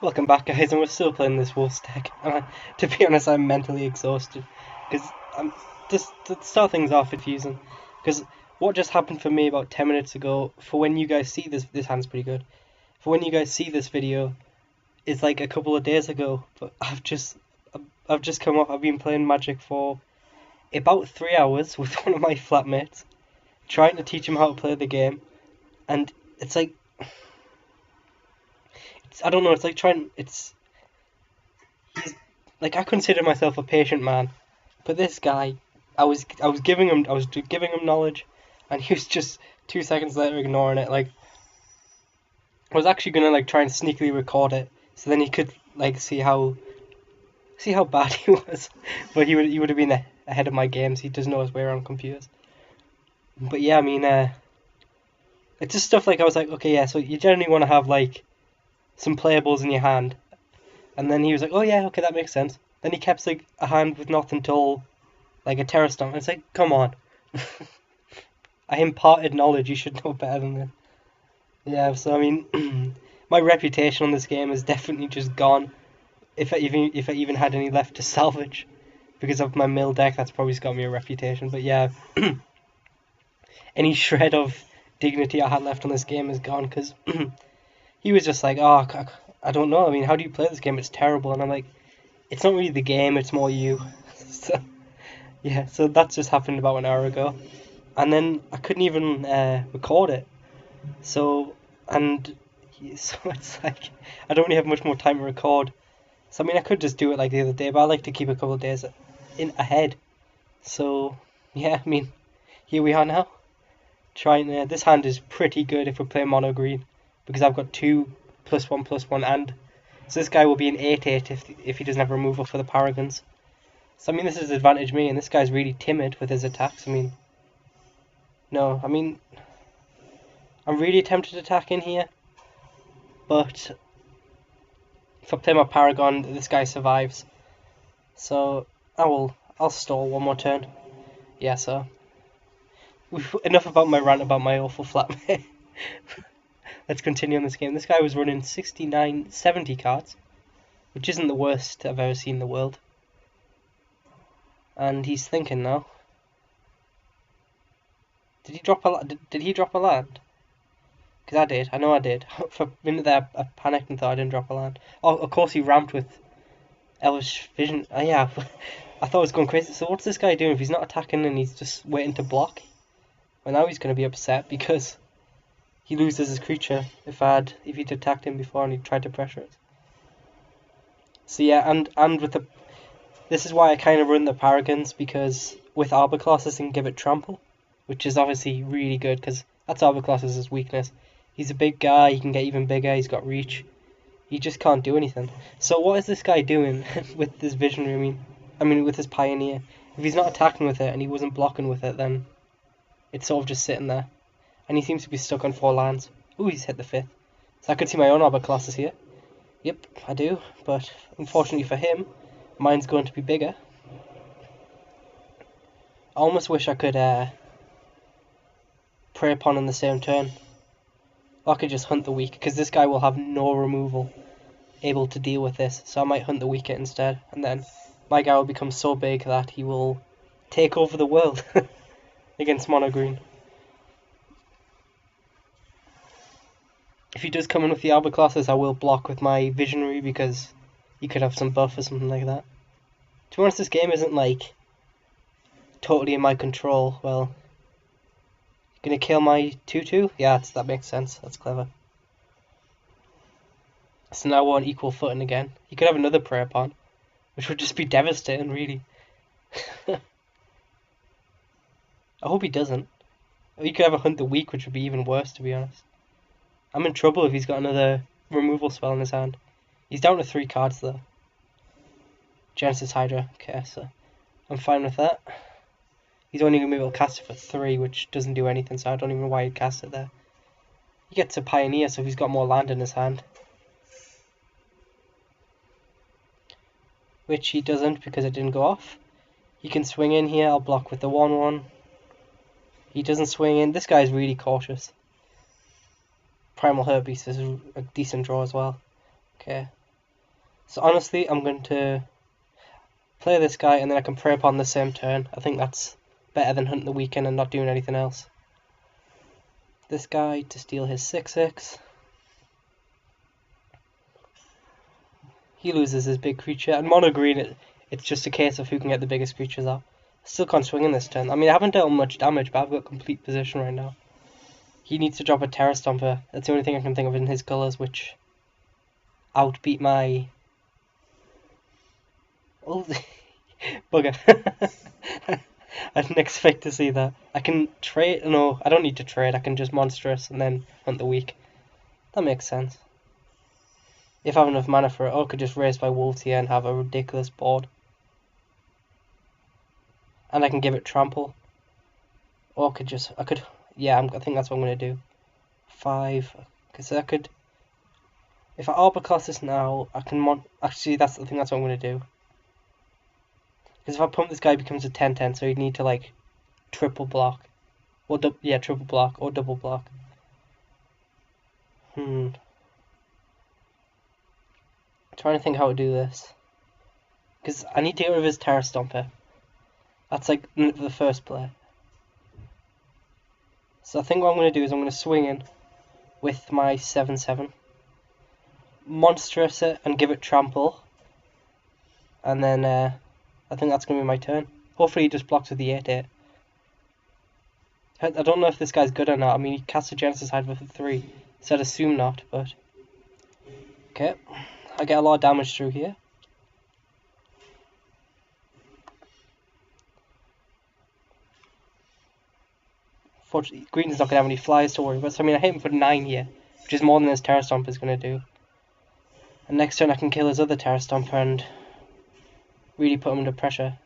Welcome back, guys, and we're still playing this Wolves deck. To be honest, I'm mentally exhausted because I'm just to start things off confusing. Because what just happened for me about 10 minutes ago, for when you guys see this hand's pretty good. For when you guys see this video, it's like a couple of days ago. But I've just come off. I've been playing Magic for about 3 hours with one of my flatmates, trying to teach him how to play the game, and it's like I don't know. It's like trying. He's like I consider myself a patient man, but this guy, I was giving him knowledge, and he was just 2 seconds later ignoring it. Like I was actually gonna like try and sneakily record it, so then he could like see how bad he was. But he would have been ahead of my games. He does know his way around computers. But yeah, I mean, it's just stuff like I was like, okay, yeah. So you generally want to have like some playables in your hand. And then he was like, oh yeah, okay, that makes sense. Then he kept like a hand with nothing till like a terror stomp. It's like, come on. I imparted knowledge, you should know better than this. Yeah, so I mean, my reputation on this game is definitely just gone. If I even had any left to salvage, because of my mill deck, that's probably got me a reputation. But yeah, any shred of dignity I had left on this game is gone because he was just like, oh, I don't know. I mean, how do you play this game? It's terrible. And I'm like, it's not really the game, it's more you. So yeah, so that just happened about an hour ago, and then I couldn't even record it. So and so it's like I don't really have much more time to record. So I mean, I could just do it like the other day, but I like to keep a couple of days in ahead. So yeah, I mean, here we are now. Trying this hand is pretty good if we're playing mono green because I've got two +1/+1 and so this guy will be an 8/8 if he doesn't have removal for the Paragons. So I mean, this is advantage me, and this guy's really timid with his attacks. I mean, no, I mean, I'm really tempted to attack in here, but if I play my Paragon, this guy survives. So I'll stall one more turn. Yeah, so enough about my rant about my awful flatmate. Let's continue on this game. This guy was running 69, 70 cards, which isn't the worst I've ever seen in the world. And he's thinking now. Did he drop a land? Because I did. I know I did. For a minute there, I panicked and thought I didn't drop a land. Oh, of course he ramped with Elvish Vision. Yeah, I thought I was going crazy. So what's this guy doing if he's not attacking and he's just waiting to block? Well, now he's going to be upset because he loses his creature if he'd attacked him before and he tried to pressure it. So yeah, and with the this is why I kind of run the Paragons, because with Arbor Colossus I can give it trample, which is obviously really good because that's Arbor Colossus' weakness. He's a big guy, he can get even bigger, he's got reach. He just can't do anything. So what is this guy doing with this Visionary? I mean with his Pioneer. If he's not attacking with it and he wasn't blocking with it, then it's sort of just sitting there. And he seems to be stuck on 4 lands. Ooh, he's hit the 5th. So I could see my own Arbor Colossus here. Yep, I do, but unfortunately for him, mine's going to be bigger. I almost wish I could prey upon in the same turn. Or I could just hunt the weak, because this guy will have no removal able to deal with this, so I might hunt the weaker instead, and then my guy will become so big that he will take over the world against mono green. If he does come in with the Arbor Colossus, I will block with my Visionary because he could have some buff or something like that. To be honest, this game isn't like totally in my control. Well, gonna kill my 2/2? Yeah, that makes sense. That's clever. So now we're on equal footing again. He could have another prayer pawn, which would just be devastating, really. I hope he doesn't. Or he could have a hunt the weak, which would be even worse, to be honest. I'm in trouble if he's got another removal spell in his hand. He's down to 3 cards though. Genesis Hydra. Okay, so I'm fine with that. He's only going to be able to cast it for 3, which doesn't do anything, so I don't even know why he'd cast it there. He gets a Pioneer, so he's got more land in his hand. Which he doesn't because it didn't go off. He can swing in here, I'll block with the 1/1. He doesn't swing in. This guy's really cautious. Primal Herbeast is a decent draw as well. Okay. So honestly, I'm going to play this guy and then I can prey upon the same turn. I think that's better than hunting the weekend and not doing anything else. This guy to steal his 6/6. He loses his big creature. And mono green, it's just a case of who can get the biggest creatures out. Still can't swing in this turn. I mean, I haven't dealt much damage, but I've got complete position right now. He needs to drop a Terra Stomper. That's the only thing I can think of in his colours, which outbeat my... Oh, bugger. I didn't expect to see that. I can trade... No, I don't need to trade. I can just monstrous and then hunt the weak. That makes sense. If I have enough mana for it, or I could just raise my wolves here and have a ridiculous board. And I can give it trample. Or I could, yeah, I think that's what I'm going to do. 5, because I could, if I Arbocast this now, I can, actually I think that's what I'm going to do. Because if I pump this guy, he becomes a 10/10, so you'd need to, like, triple block. Or, yeah, triple block, or double block. I'm trying to think how to do this. Because I need to get rid of his Terra Stomper. That's, like, the first play. So I think what I'm going to do is I'm going to swing in with my 7/7. Monstrous it and give it trample. And then I think that's going to be my turn. Hopefully he just blocks with the 8/8. I don't know if this guy's good or not. I mean, he casts a Genesis Hive for 3. So I'd assume not, but... Okay. I get a lot of damage through here. Fortunately, green is not going to have any flyers to worry about. So I mean, I hit him for 9 here, which is more than his Terra Stomper is going to do. And next turn I can kill his other Terra Stomper and really put him under pressure.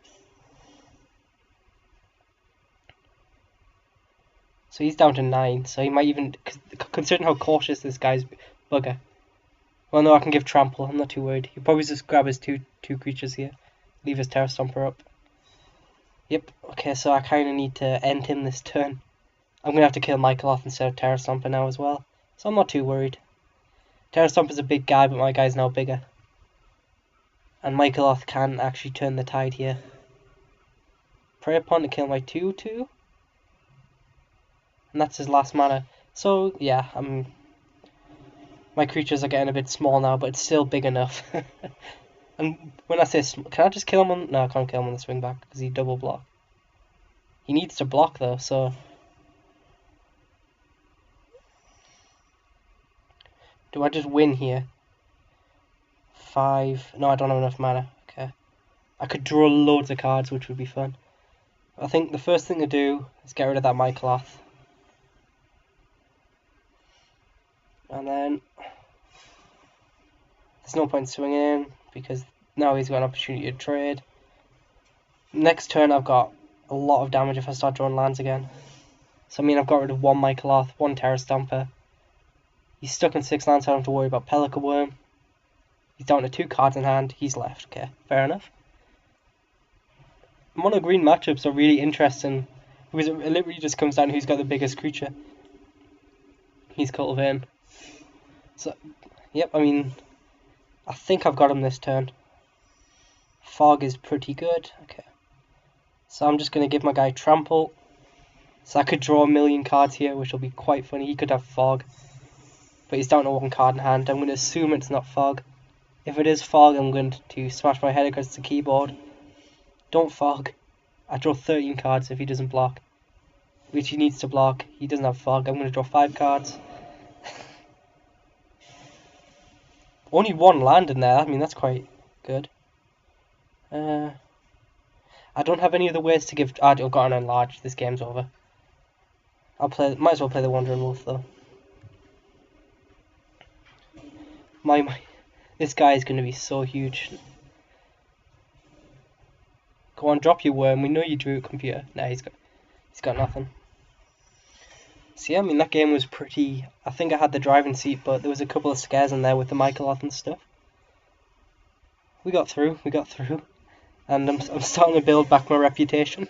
So he's down to 9, so he might even, considering how cautious this guy's, bugger. Well, no, I can give trample, I'm not too worried. He'll probably just grab his two creatures here, leave his Terra Stomper up. Yep, okay, so I kind of need to end him this turn. I'm going to have to kill Michaeloth instead of Terra Stomper now as well, so I'm not too worried. Terra Stomper's a big guy, but my guy's now bigger. And Michaeloth can actually turn the tide here. Prey upon to kill my 2/2. And that's his last mana. So, yeah, my creatures are getting a bit small now, but it's still big enough. And when I say can I just kill him on... No, I can't kill him on the swing back, because he double block. He needs to block, though, so... Do I just win here? 5... No, I don't have enough mana. Okay. I could draw loads of cards, which would be fun. I think the first thing to do is get rid of that Michaeloth. And then... There's no point swinging in, because now he's got an opportunity to trade. Next turn I've got a lot of damage if I start drawing lands again. So I mean I've got rid of one Michaeloth, one Terra Stomper. He's stuck in 6 lands, so I don't have to worry about Pelican Worm. He's down to 2 cards in hand, he's left. Okay, fair enough. Mono green matchups are really interesting, because it literally just comes down to who's got the biggest creature. He's cultivating. So, yep, I mean, I think I've got him this turn. Fog is pretty good. Okay. So I'm just going to give my guy trample. So I could draw a million cards here, which will be quite funny. He could have fog. But he's down to 1 card in hand. I'm going to assume it's not fog. If it is fog, I'm going to smash my head against the keyboard. Don't fog. I draw 13 cards if he doesn't block. Which he needs to block. He doesn't have fog. I'm going to draw 5 cards. Only 1 land in there. I mean, that's quite good. I don't have any other ways to give... I've got an enlarge. This game's over. Might as well play the Wandering Wolf, though. This guy is going to be so huge. Go on, drop your worm. We know you drew a computer. Nah, he's got nothing. So yeah, I mean, that game was pretty... I think I had the driving seat, but there was a couple of scares in there with the Michaeloth and stuff. We got through. And I'm starting to build back my reputation.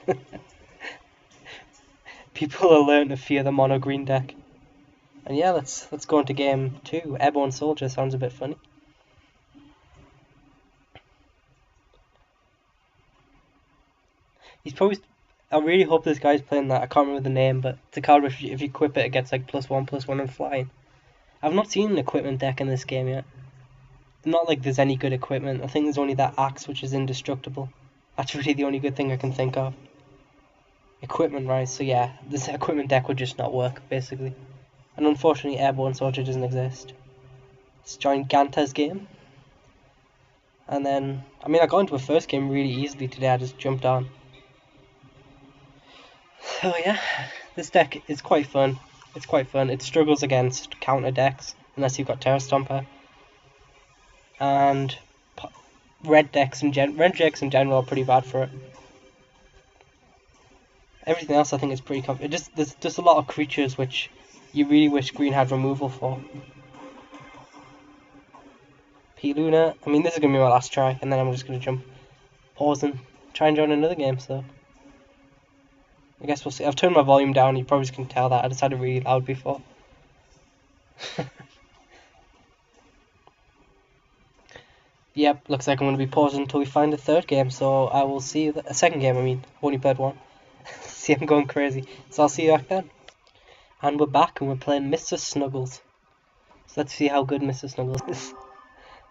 People are learning to fear the mono green deck. And yeah, let's go into game 2. Airborne Soldier sounds a bit funny. He's probably. I really hope this guy's playing that. I can't remember the name, but it's a card which if you equip it, it gets like +1/+1 and flying. I've not seen an equipment deck in this game yet. Not like there's any good equipment. I think there's only that axe which is indestructible. That's really the only good thing I can think of. Equipment, right? So yeah, this equipment deck would just not work, basically. And unfortunately, Airborne Soldier doesn't exist. Let's join Ganta's game. And then, I mean, I got into a first game really easily today. I just jumped on. So yeah, this deck is quite fun. It's quite fun. It struggles against counter decks, unless you've got Terra Stomper. And red decks in general are pretty bad for it. Everything else I think is pretty there's just a lot of creatures which you really wish green had removal for. P-Luna, I mean this is going to be my last try, and then I'm just going to jump, pause and try and join another game, so I guess we'll see. I've turned my volume down, you probably can tell that, I just had it really loud before. Yep, looks like I'm going to be pausing until we find a third game, so I will see you, a second game I mean, I've only played one. See, I'm going crazy, so I'll see you back then. And we're back and we're playing Mr. Snuggles. So let's see how good Mr. Snuggles is.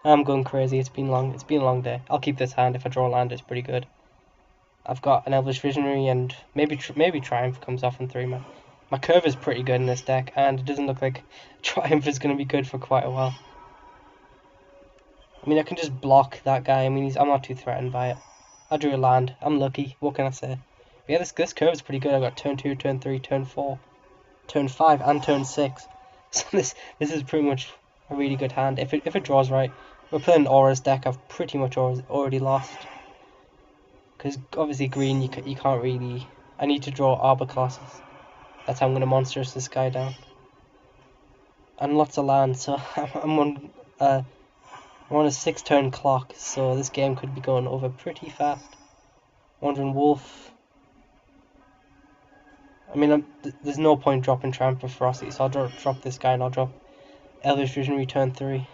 I'm going crazy, it's been a long day. I'll keep this hand, if I draw land it's pretty good. I've got an Elvish Visionary and maybe Triumph comes off in 3 man. My curve is pretty good in this deck and it doesn't look like Triumph is going to be good for quite a while. I mean I can just block that guy, I mean I'm not too threatened by it. I drew a land, I'm lucky, what can I say? But yeah, this curve is pretty good. I got turn 2, turn 3, turn 4, turn 5 and turn 6. So this is pretty much a really good hand if it draws right. We're playing Aura's deck. I've pretty much already lost. Because obviously green, you can't really... I need to draw Arbor Colossus. That's how I'm going to monstrous this guy down. And lots of land, so I'm on a 6-turn clock. So this game could be going over pretty fast. Wandering Wolf. I mean, there's no point dropping Triumph of Ferocity, so I'll drop this guy and I'll drop Elvish Visionary turn 3.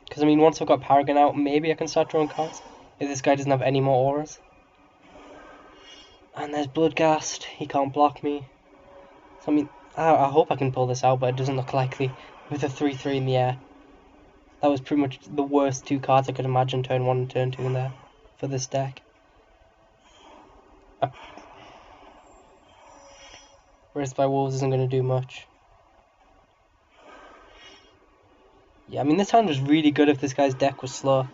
Because, I mean, once I've got Paragon out, maybe I can start drawing cards. If this guy doesn't have any more auras. And there's Bloodghast. He can't block me. So, I mean, I hope I can pull this out, but it doesn't look likely. With a 3-3 in the air. That was pretty much the worst 2 cards I could imagine turn 1 and turn 2 in there. For this deck. Raised by Wolves isn't going to do much. Yeah, I mean, this hand was really good if this guy's deck was slow.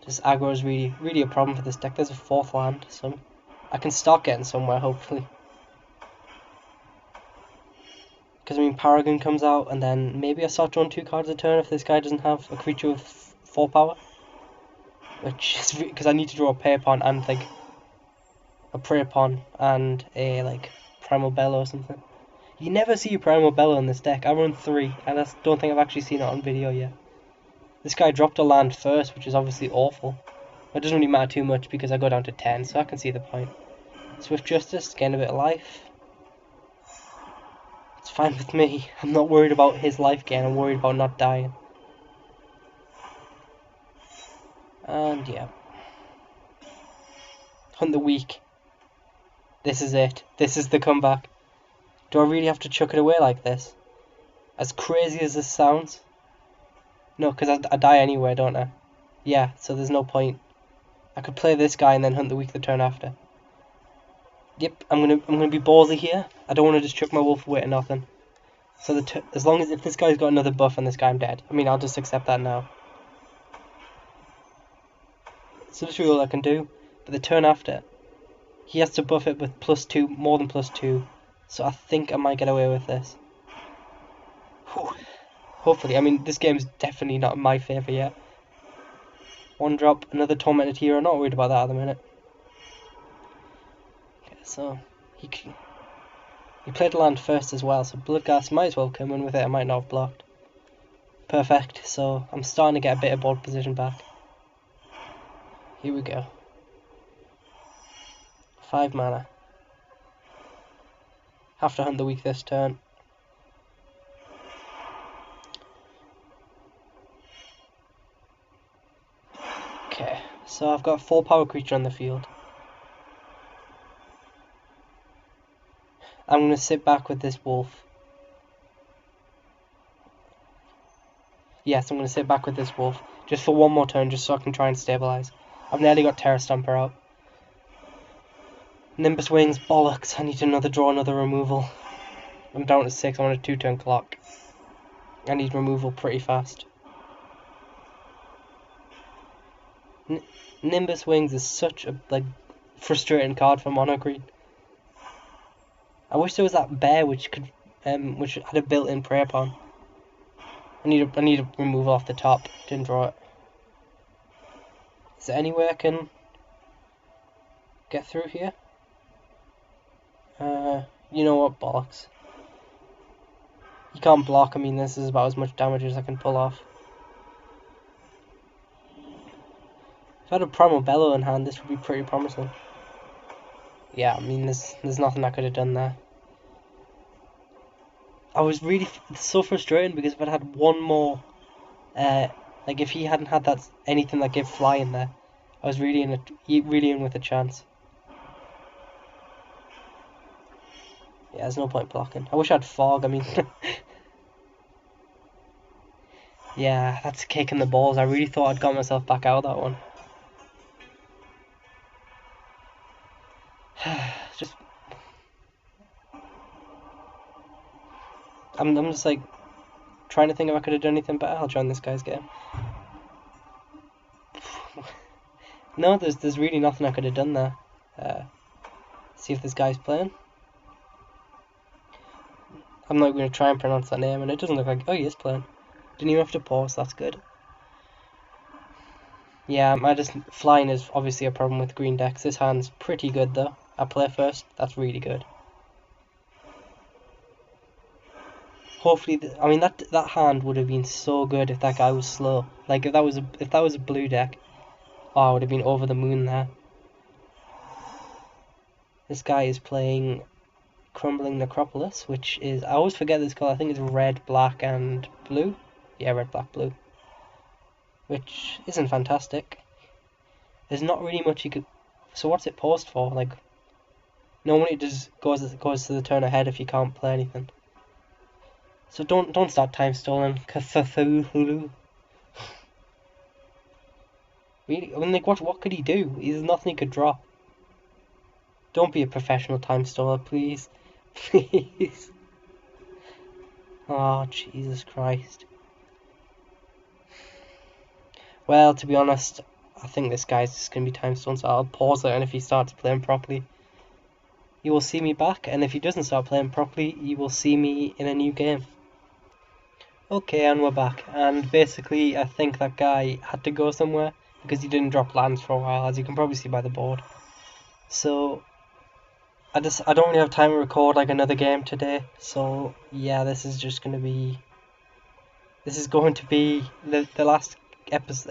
Just aggro is really a problem for this deck. There's a 4th land, so I can start getting somewhere, hopefully. Because, I mean, Paragon comes out, and then maybe I start drawing 2 cards a turn if this guy doesn't have a creature with 4 power. Which is because I need to draw a Pay Pawn and, like, a Prey Pawn and a, like, Primal Bellow or something. You never see a Primal Bellow in this deck. I run 3, and I don't think I've actually seen it on video yet. This guy dropped a land first, which is obviously awful. It doesn't really matter too much because I go down to 10, so I can see the point. Swift Justice, gain a bit of life. It's fine with me. I'm not worried about his life gain, I'm worried about not dying. And yeah. Hunt the Weak. This is it. This is the comeback. Do I really have to chuck it away like this? As crazy as this sounds? No, because I die anyway, don't I? Yeah, so there's no point. I could play this guy and then Hunt the Weak the turn after. Yep, I'm gonna be ballsy here. I don't want to just chuck my wolf away to nothing. So as long as if this guy's got another buff on this guy, I'm dead. I mean, I'll just accept that now. So that's really all I can do. But the turn after, he has to buff it with +2, more than +2. So I think I might get away with this. Whew. Hopefully, I mean, this game's definitely not in my favour yet. 1 drop, another Tormented Hero, not worried about that at the minute. Okay, so, he played land first as well, so Bloodghast might as well come in with it, I might not have blocked. Perfect, so I'm starting to get a bit of board position back. Here we go. 5 mana. Have to Hunt the Weak this turn. Okay, So I've got 4 power creature on the field. I'm going to sit back with this wolf. Yes, I'm going to sit back with this wolf. Just for one more turn, just so I can try and stabilize. I've nearly got Terra Stomper out. Nimbus Wings, bollocks. I need to draw another removal. I'm down to 6, I'm on a 2-turn clock. I need removal pretty fast. Nimbus Wings is such a frustrating card for mono green. I wish there was that bear which had a built-in prey upon. I need a removal off the top. Didn't draw it. Is there any way I can get through here? You know what, bollocks. You can't block. I mean, this is about as much damage as I can pull off. If I had a Primal Bellow in hand, this would be pretty promising. Yeah, I mean, there's nothing I could have done there. I was really so frustrated because if I'd had one more, if he hadn't had anything that gave fly in there, I was really in with a chance. Yeah, there's no point blocking. I wish I had fog. I mean, yeah, that's kicking the balls. I really thought I'd got myself back out of that one. Just, I'm just like trying to think if I could have done anything better. I'll join this guy's game. No, there's really nothing I could have done there. See if this guy's playing. I'm not going to try and pronounce that name, and it doesn't look like... Oh, he is playing. Didn't even have to pause, that's good. Yeah, flying is obviously a problem with green decks. This hand's pretty good, though. I play first, that's really good. Hopefully, I mean, that hand would have been so good if that guy was slow. Like, if that was a blue deck, oh, I would have been over the moon there. This guy is playing Crumbling Necropolis, which is... I always forget this color. I think it's red, black, and blue. Yeah, red, black, blue. Which isn't fantastic. There's not really much you could... So what's it paused for? Like, normally it just goes to the turn ahead if you can't play anything. So don't start time stalling. Cthulhu. Really? I mean, like, what could he do? There's nothing he could draw. Don't be a professional time staller, please. Please. Oh, Jesus Christ. Well, to be honest, I think this guy's just going to be time stone, so I'll pause it, and if he starts playing properly, you will see me back, and if he doesn't start playing properly, you will see me in a new game. Okay, and we're back, and basically I think that guy had to go somewhere, because he didn't drop lands for a while, as you can probably see by the board. So, I don't really have time to record like another game today, so yeah, this is going to be the last episode,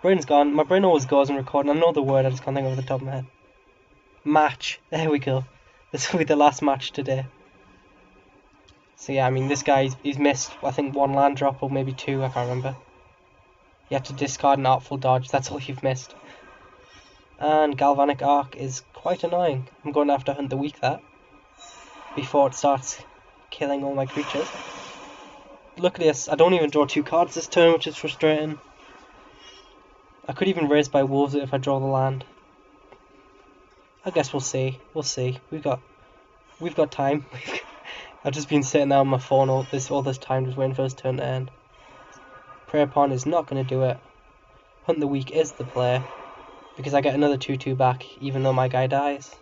brain's gone, my brain always goes and recording, I know the word, I just can't think of it off the top of my head. Match, there we go, this will be the last match today. So yeah, I mean, this guy, he's missed, I think, 1 land drop, or maybe 2, I can't remember. You have to discard an Artful Dodge, that's all you've missed. And Galvanic Arc is quite annoying. I'm going to have to hunt the weak that before it starts killing all my creatures. Luckily, I don't even draw 2 cards this turn, which is frustrating. I could even raise by wolves if I draw the land. I guess we'll see. We'll see. We've got time. I've just been sitting there on my phone all this time, just waiting for his turn to end. Prey upon is not going to do it. Hunt the weak is the play, because I get another 2/2 back, even though my guy dies.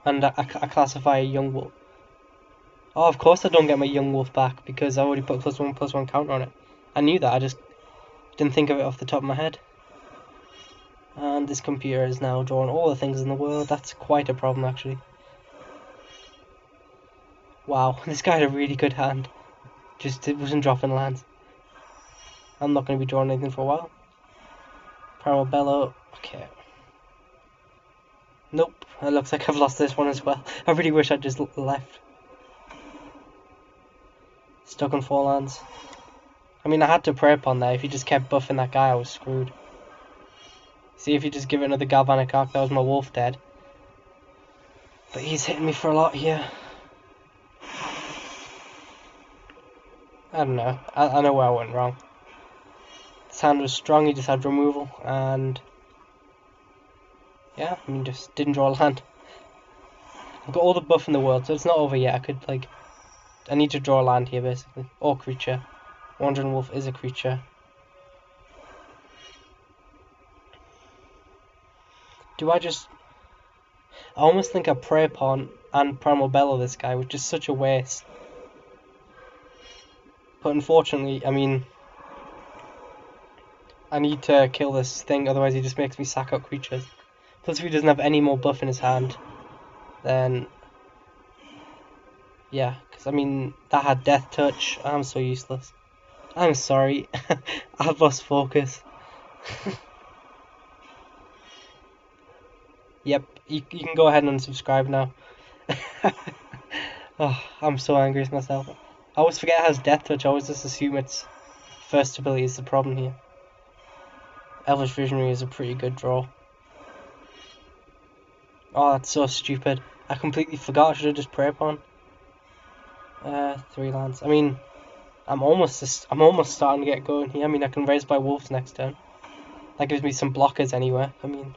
And I classify a young wolf. Oh, of course I don't get my young wolf back, because I already put +1/+1 counter on it. I knew that, I just didn't think of it off the top of my head. And this computer is now drawing all the things in the world. That's quite a problem, actually. Wow, this guy had a really good hand. Just it wasn't dropping lands. I'm not going to be drawing anything for a while. Primal Bellow, okay. Nope, it looks like I've lost this one as well. I really wish I'd just left. Stuck on 4 lands. I mean, I had to prey upon there. If he just kept buffing that guy, I was screwed. See, if you just give it another Galvanic Arc, that was my wolf dead. But he's hitting me for a lot here. I don't know. I know where I went wrong. This hand was strong, he just had removal, and yeah, I mean, just didn't draw a land. I've got all the buff in the world, so it's not over yet. I could, like, I need to draw a land here, basically. Or creature. Wandering Wolf is a creature. Do I just... I almost think I Prey Upon and Primal Bellow this guy, which is such a waste. But unfortunately, I mean... I need to kill this thing, otherwise he just makes me sack out creatures. Plus if he doesn't have any more buff in his hand, then... yeah, because I mean, that had Death Touch. I'm so useless. I'm sorry. I've lost focus. Yep, you can go ahead and unsubscribe now. Oh, I'm so angry with myself. I always forget it has Death Touch. I always just assume its first ability is the problem here. Elvish Visionary is a pretty good draw. Oh, that's so stupid. I completely forgot I should have just Prey Upon. 3 lands. I mean, I'm almost starting to get going here. I mean, I can raise by wolves next turn. That gives me some blockers anyway. I mean,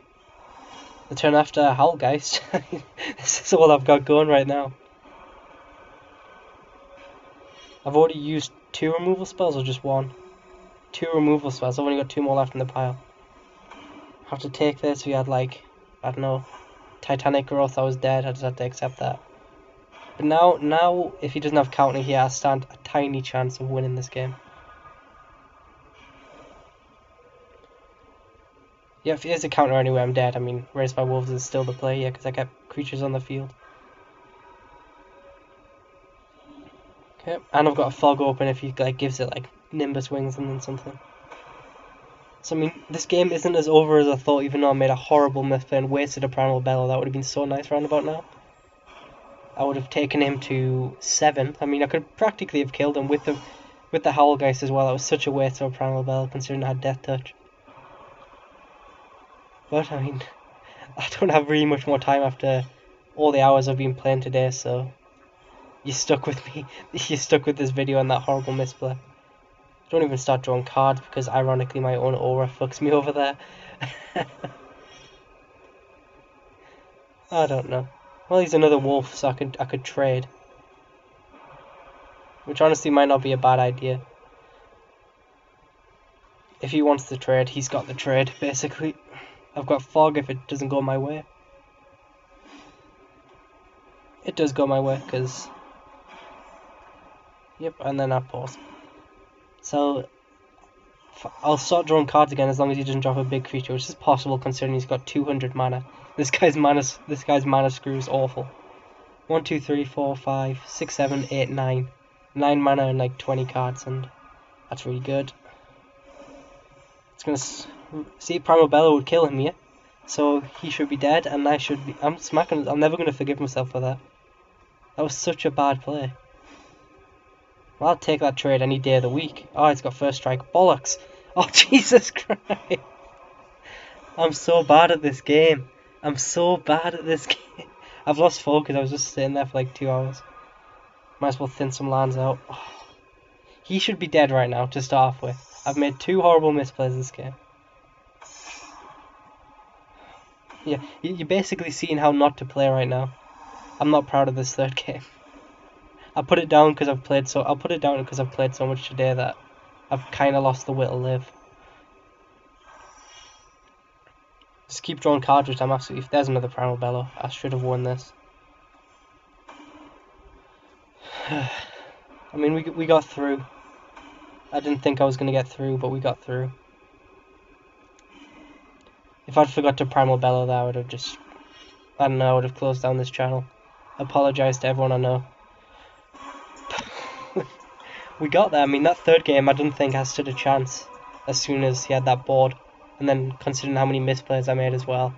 the turn after Howlgeist. This is all I've got going right now. I've already used 2 removal spells or just 1? 2 removal spells. I've only got 2 more left in the pile. I have to take this. We had, like, I don't know, Titanic Growth. I was dead. I just had to accept that. But now, if he doesn't have counter here, I stand a tiny chance of winning this game. Yeah, if he has a counter anyway, I'm dead. I mean, Raised by Wolves is still the play here, because I kept creatures on the field. Okay, and I've got a Fog open if he like gives it like Nimbus Wings and then something. So I mean, this game isn't as over as I thought, even though I made a horrible misplay and wasted a Primal Bellow. That would have been so nice round about now. I would have taken him to 7. I mean, I could practically have killed him with the Howlgeist as well. That was such a waste of a Primal Bellow, considering I had Death Touch. But, I mean, I don't have really much more time after all the hours I've been playing today, so... you're stuck with me. You're stuck with this video and that horrible misplay. Don't even start drawing cards, because ironically my own aura fucks me over there. I don't know. Well, he's another wolf, so I could trade. Which honestly might not be a bad idea. If he wants to trade, he's got the trade, basically. I've got Fog if it doesn't go my way. It does go my way, because... yep, and then I pause. So, I'll start drawing cards again as long as he doesn't drop a big creature, which is possible considering he's got 200 mana. This guy's mana screw is awful. 1, 2, 3, 4, 5, 6, 7, 8, 9. 9 mana and like 20 cards, and that's really good. It's gonna see, Primal Bellow would kill him here, so he should be dead, and I should be. I'm never gonna forgive myself for that. That was such a bad play. Well, I'll take that trade any day of the week. Oh, it's got first strike. Bollocks. Oh, Jesus Christ. I'm so bad at this game. I'm so bad at this game. I've lost focus. I was just sitting there for like 2 hours. Might as well thin some lands out. Oh. He should be dead right now to start off with. I've made 2 horrible misplays this game. Yeah, you're basically seeing how not to play right now. I'm not proud of this 3rd game. I'll put it down because I've played so much today that I've kind of lost the will to live. Just keep drawing cards, which I'm absolutely... there's another Primal Bellow. I should have won this. I mean, we got through. I didn't think I was going to get through, but we got through. If I'd forgot to Primal Bellow that, I would have just... I don't know, I would have closed down this channel. Apologise to everyone I know. We got there. I mean, that 3rd game I didn't think I stood a chance as soon as he had that board. And then considering how many misplays I made as well,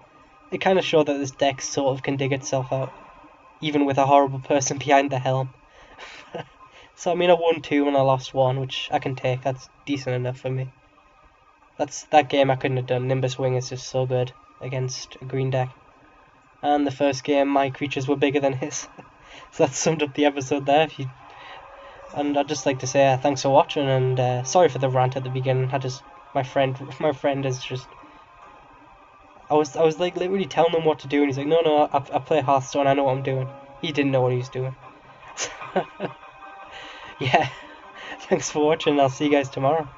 it kind of showed that this deck sort of can dig itself out, even with a horrible person behind the helm. So I mean, I won 2 and I lost 1, which I can take. That's decent enough for me. That game I couldn't have done. Nimbus Wing is just so good against a green deck. And the first game, my creatures were bigger than his. So that summed up the episode there. And I'd just like to say thanks for watching, and sorry for the rant at the beginning. My friend is just. I was like literally telling him what to do, and he's like, no, I play Hearthstone. I know what I'm doing. He didn't know what he was doing. Yeah. Thanks for watching. I'll see you guys tomorrow.